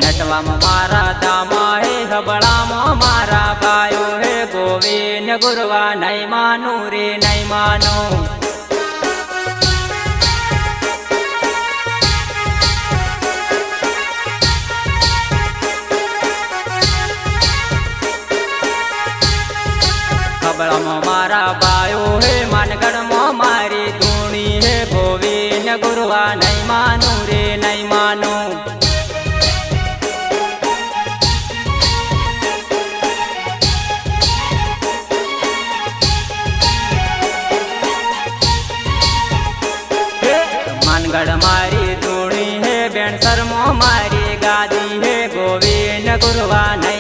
नटवाમાં મારા દામા હે હબળામાં મારા ગાયો હે ગોવિંદ ગુરવા નહીં માનું રે નહીં માનું હબળામાં મારા ગાયો હે માનગઢમાં મારી ધૂણી હે ગોવિંદ ગુરવા નહીં માનું રે નહીં માનું मानगढ़ मारी धूणी है बेणसर मो मारी गादी है गोविंद गुरवा नहीं